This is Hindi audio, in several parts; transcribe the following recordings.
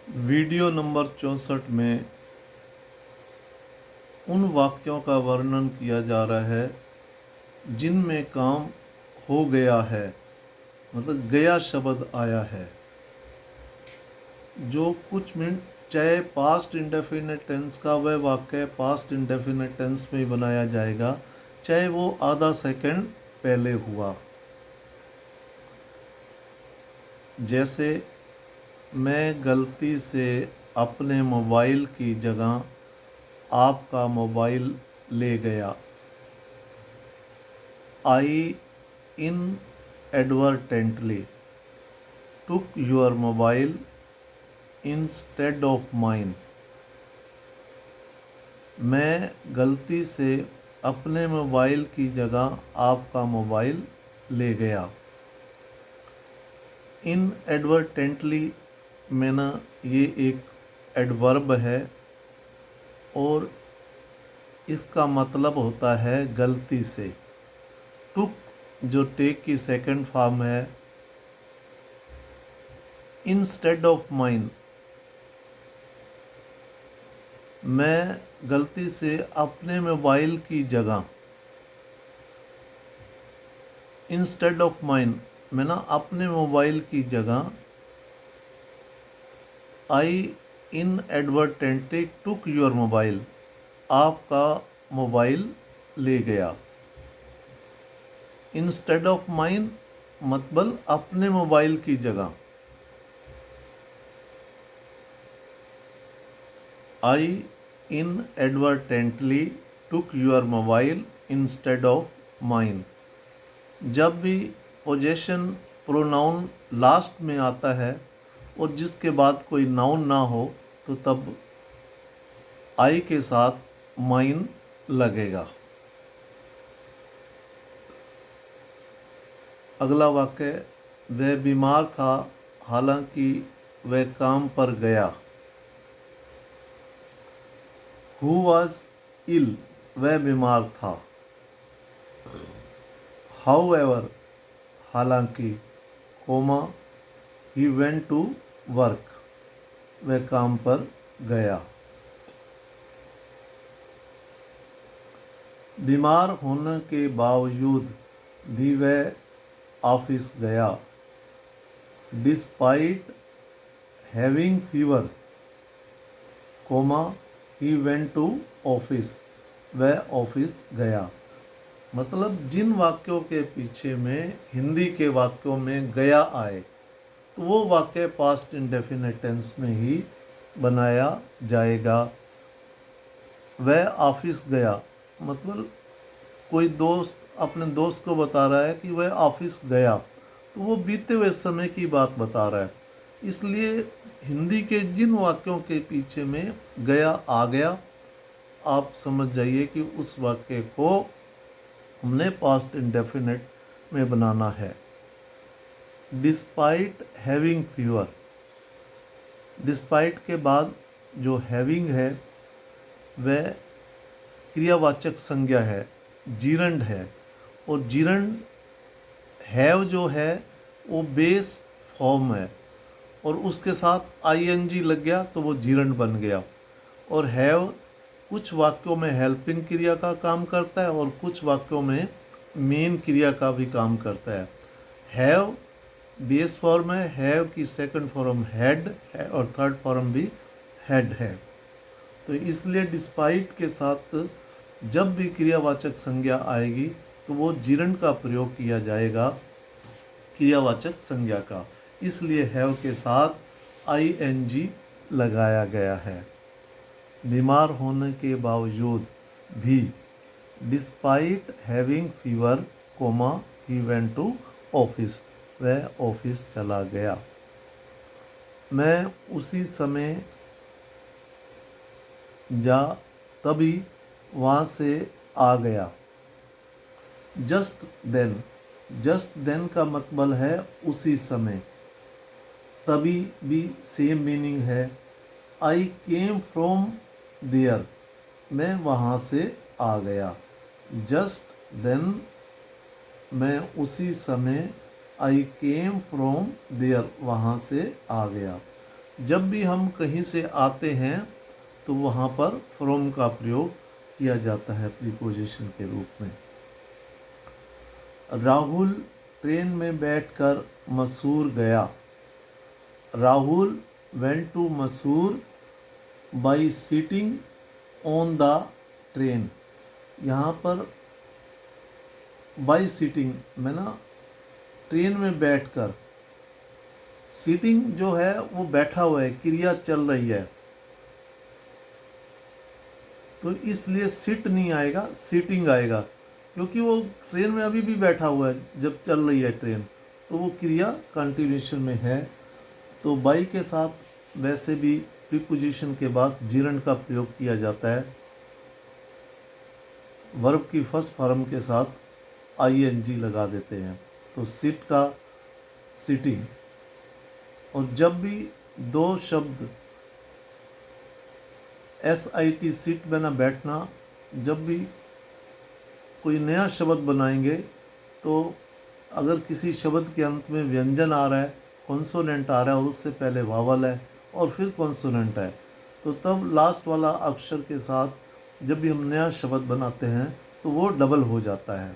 वीडियो नंबर 64 में उन वाक्यों का वर्णन किया जा रहा है जिनमें काम हो गया है, मतलब गया शब्द आया है। जो कुछ मिनट चाहे पास्ट इंडेफिनिट टेंस का वह वाक्य पास्ट इंडेफिनिट टेंस में ही बनाया जाएगा, चाहे वो आधा सेकंड पहले हुआ। जैसे मैं गलती से अपने मोबाइल की जगह आपका मोबाइल ले गया। I inadvertently took your mobile instead of mine. मैं गलती से अपने मोबाइल की जगह आपका मोबाइल ले गया। इनएडवर्टेंटली मैंने ये एक एडवर्ब है और इसका मतलब होता है गलती से। टुक जो टेक की सेकंड फॉर्म है। इंस्टेड ऑफ माइन मैं गलती से अपने मोबाइल की जगह, इंस्टेड ऑफ माइन मैं ना अपने मोबाइल की जगह I inadvertently took your mobile आपका मोबाइल ले गया। इंस्टेड ऑफ माइन मतलब अपने मोबाइल की जगह। I inadvertently took your mobile instead of mine. जब भी पोजेशन प्रोनाउन लास्ट में आता है और जिसके बाद कोई नाउन ना हो तो तब आई के साथ माइन लगेगा। अगला वाक्य, वह बीमार था हालांकि वह काम पर गया। Who was ill वह बीमार था। However हालांकि, coma he went to work वह काम पर गया। बीमार होने के बावजूद भी वह ऑफिस गया। Despite having fever, comma he went to office वह ऑफिस गया। मतलब जिन वाक्यों के पीछे में हिंदी के वाक्यों में गया आए तो वो वाक्य पास्ट इंडेफिनिट टेंस में ही बनाया जाएगा। वह ऑफिस गया मतलब कोई दोस्त अपने दोस्त को बता रहा है कि वह ऑफिस गया, तो वो बीते हुए समय की बात बता रहा है। इसलिए हिंदी के जिन वाक्यों के पीछे में गया आ गया, आप समझ जाइए कि उस वाक्य को हमने पास्ट इंडेफिनिट में बनाना है। डिस्पाइट हैविंग फीवर, डिस्पाइट के बाद जो हैविंग है वह क्रियावाचक संज्ञा है, जीरंड है। और जीरंड हैव जो है वो बेस फॉर्म है और उसके साथ आईएनजी लग गया तो वो जीरंड बन गया। और हैव कुछ वाक्यों में हेल्पिंग क्रिया का काम करता है और कुछ वाक्यों में मेन क्रिया का भी काम करता है। हैव बेस फॉर्म है, हैव की सेकंड फॉर्म हैड है और थर्ड फॉर्म भी हैड है। तो इसलिए डिस्पाइट के साथ जब भी क्रियावाचक संज्ञा आएगी तो वो जीरंड का प्रयोग किया जाएगा क्रियावाचक संज्ञा का, इसलिए हैव के साथ आईएनजी लगाया गया है। बीमार होने के बावजूद भी, despite having fever comma he went to office वह ऑफिस चला गया। मैं उसी समय जा तभी वहाँ से आ गया। जस्ट देन, जस्ट देन का मतलब है उसी समय। तभी भी सेम मीनिंग है। आई केम फ्रॉम देयर मैं वहाँ से आ गया। जस्ट देन मैं उसी समय, आई केम फ्रॉम देयर वहाँ से आ गया। जब भी हम कहीं से आते हैं तो वहाँ पर फ्रॉम का प्रयोग किया जाता है प्रीपोजिशन के रूप में। राहुल ट्रेन में बैठकर मसूर गया। Rahul went to Mysore by sitting on the train. यहाँ पर बाई सीटिंग में ना ट्रेन में बैठकर, सीटिंग जो है वो बैठा हुआ है, क्रिया चल रही है, तो इसलिए सिट नहीं आएगा, सीटिंग आएगा, क्योंकि वो ट्रेन में अभी भी बैठा हुआ है जब चल रही है ट्रेन, तो वो क्रिया कंटिन्यूशन में है। तो बाई के साथ वैसे भी प्रीपोजिशन के बाद जीरंड का प्रयोग किया जाता है। वर्ब की फर्स्ट फॉर्म के साथ आईएनजी लगा देते हैं, तो सिट का सिटिंग। और जब भी दो शब्द SIT सीट में ना बैठना, जब भी कोई नया शब्द बनाएंगे तो अगर किसी शब्द के अंत में व्यंजन आ रहा है, कॉन्सोनेंट आ रहा है और उससे पहले वावल है और फिर कॉन्सोनेंट है, तो तब लास्ट वाला अक्षर के साथ जब भी हम नया शब्द बनाते हैं तो वो डबल हो जाता है।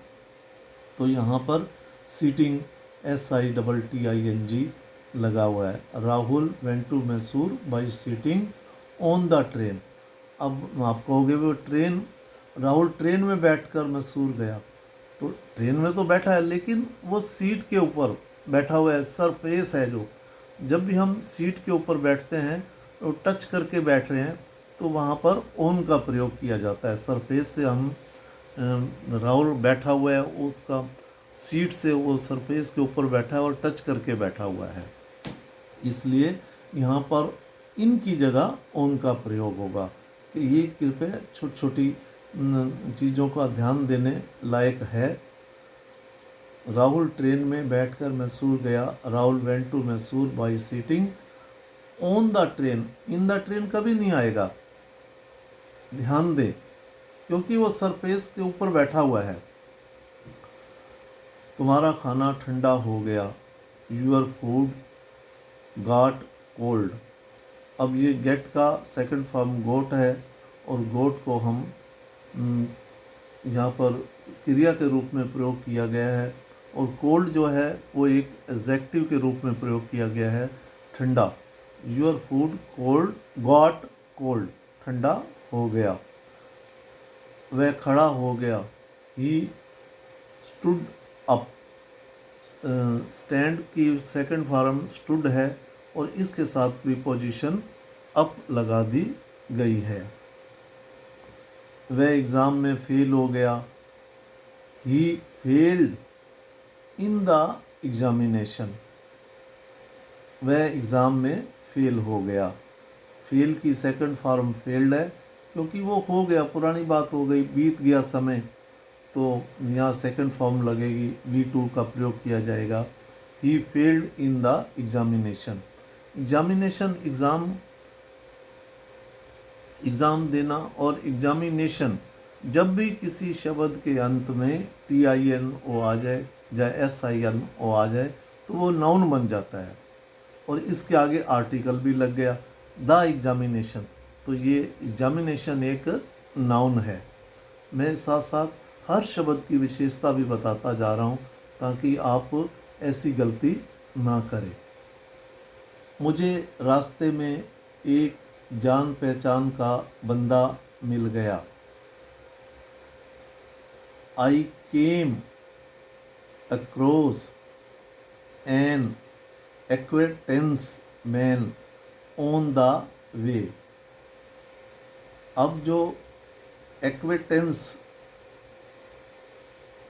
तो यहाँ पर सीटिंग SITTING लगा हुआ है। Rahul went to Mysore by sitting on the train. अब आप कहोगे वो ट्रेन, राहुल ट्रेन में बैठकर मैसूर गया, तो ट्रेन में तो बैठा है लेकिन वो सीट के ऊपर बैठा हुआ है, सरफेस है जो, जब भी हम सीट के ऊपर बैठते हैं तो टच करके बैठ रहे हैं, तो वहाँ पर ऑन का प्रयोग किया जाता है। सरफेस से हम राहुल बैठा हुआ है, उसका सीट से वो सरफेस के ऊपर बैठा है और टच करके बैठा हुआ है, इसलिए यहाँ पर इनकी जगह ऑन का प्रयोग होगा। कि ये कृपया छोटी छोटी चीज़ों का ध्यान देने लायक है। राहुल ट्रेन में बैठकर मैसूर गया। Rahul went to Mysore by sitting on the train. In the train कभी नहीं आएगा, ध्यान दे, क्योंकि वो सरफेस के ऊपर बैठा हुआ है। तुम्हारा खाना ठंडा हो गया। Your food got cold. अब ये गेट का सेकंड फॉर्म गोट है और गोट को हम यहाँ पर क्रिया के रूप में प्रयोग किया गया है, और कोल्ड जो है वो एक एडजेक्टिव के रूप में प्रयोग किया गया है, ठंडा। Your food cold got cold, ठंडा हो गया। वह खड़ा हो गया। He stood up. स्टैंड की सेकंड फॉर्म स्टूड है और इसके साथ प्रीपोजिशन अप लगा दी गई है। वह एग्ज़ाम में फेल हो गया। ही फेल्ड इन द एग्जामिनेशन। वह एग्ज़ाम में फेल हो गया। फेल की सेकंड फॉर्म फेल्ड है, क्योंकि वो हो गया, पुरानी बात हो गई, बीत गया समय, तो यहाँ सेकंड फॉर्म लगेगी, V2 का प्रयोग किया जाएगा। He failed in the examination. Examination exam देना, और एग्जामिनेशन जब भी किसी शब्द के अंत में TINO आ जाए, या SINO आ जाए, तो वो नाउन बन जाता है और इसके आगे आर्टिकल भी लग गया, द एग्जामिनेशन, तो ये एग्जामिनेशन एक नाउन है। मैं साथ साथ हर शब्द की विशेषता भी बताता जा रहा हूँ ताकि आप ऐसी गलती ना करें। मुझे रास्ते में एक जान पहचान का बंदा मिल गया। I came across an acquaintance man on the way. अब जो एक्वेटेंस,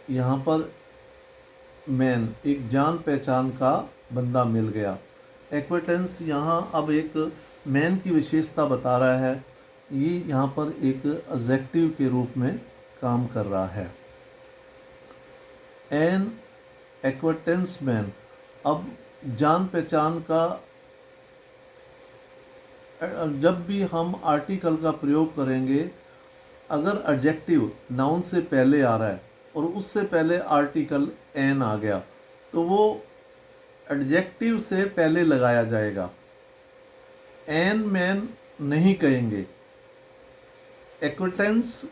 यहाँ पर मैन, एक जान पहचान का बंदा मिल गया। एक्वेटेंस यहाँ अब एक मैन की विशेषता बता रहा है, ये यहाँ पर एक एडजेक्टिव के रूप में काम कर रहा है। एन एक्वेटेंस मैन, अब जान पहचान का, जब भी हम आर्टिकल का प्रयोग करेंगे, अगर एडजेक्टिव नाउन से पहले आ रहा है और उससे पहले आर्टिकल एन आ गया, तो वो एडजेक्टिव से पहले लगाया जाएगा। एन मैन नहीं कहेंगे। एक्विटेंस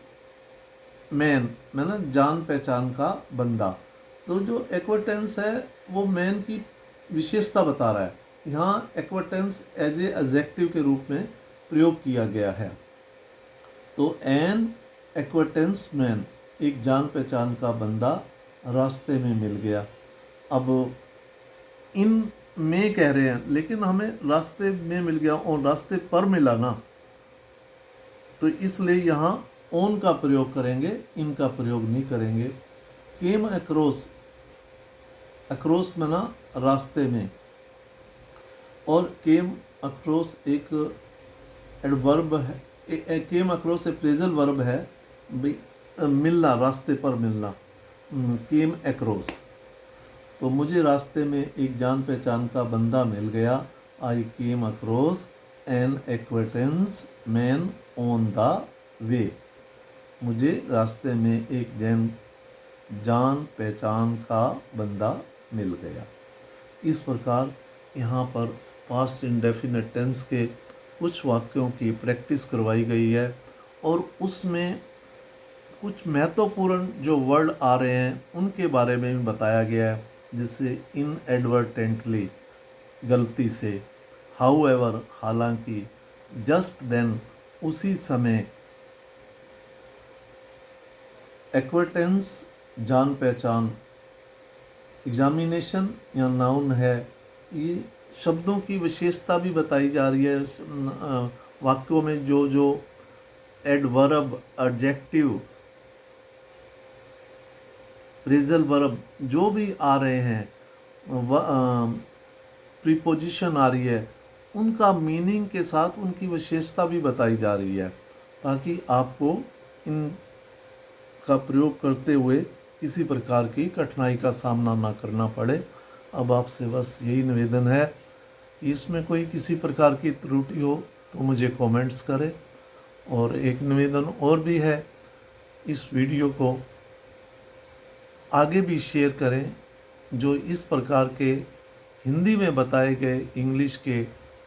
मैन मतलब जान पहचान का बंदा। तो जो एक्विटेंस है वो मैन की विशेषता बता रहा है। यहाँ एक्विटेंस एज ए एडजेक्टिव के रूप में प्रयोग किया गया है। तो एन एक्विटेंस मैन, एक जान पहचान का बंदा रास्ते में मिल गया। अब इन में कह रहे हैं, लेकिन हमें रास्ते में मिल गया और रास्ते पर मिला ना, तो इसलिए यहाँ ऑन का प्रयोग करेंगे, इन का प्रयोग नहीं करेंगे। केम अक्रॉस, अक्रॉस मना रास्ते में, और केम अक्रॉस एक एडवर्ब है। केम अक्रॉस एक फ्रेजल वर्ब है, मिलना, रास्ते पर मिलना। केम अक्रॉस, तो मुझे रास्ते में एक जान पहचान का बंदा मिल गया। I came across an acquaintance man on the way. मुझे रास्ते में एक जान पहचान का बंदा मिल गया। इस प्रकार यहाँ पर पास्ट इंडेफिनिट टेंस के कुछ वाक्यों की प्रैक्टिस करवाई गई है, और उसमें कुछ महत्वपूर्ण जो वर्ड आ रहे हैं उनके बारे में भी बताया गया है। जैसे इनएडवर्टेंटली, गलती से, हाउएवर, हालांकि, जस्ट देन, उसी समय, एक्विटेंस, जान पहचान, एग्जामिनेशन या नाउन है। ये शब्दों की विशेषता भी बताई जा रही है। वाक्यों में जो जो एडवर्ब, एडजेक्टिव, फ्रेजल वर्ब जो भी आ रहे हैं, प्रीपोजिशन आ रही है, उनका मीनिंग के साथ उनकी विशेषता भी बताई जा रही है, ताकि आपको इन का प्रयोग करते हुए किसी प्रकार की कठिनाई का सामना ना करना पड़े। अब आपसे बस यही निवेदन है, इसमें कोई किसी प्रकार की त्रुटि हो तो मुझे कमेंट्स करें। और एक निवेदन और भी है, इस वीडियो को आगे भी शेयर करें। जो इस प्रकार के हिंदी में बताए गए इंग्लिश के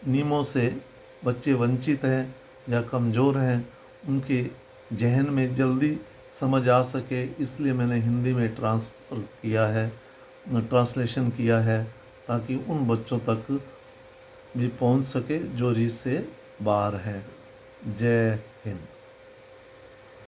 नियमों से बच्चे वंचित हैं या कमज़ोर हैं, उनके जहन में जल्दी समझ आ सके, इसलिए मैंने हिंदी में ट्रांसलेशन किया है, ताकि उन बच्चों तक भी पहुंच सके जो रीच से बाहर हैं। जय हिंद।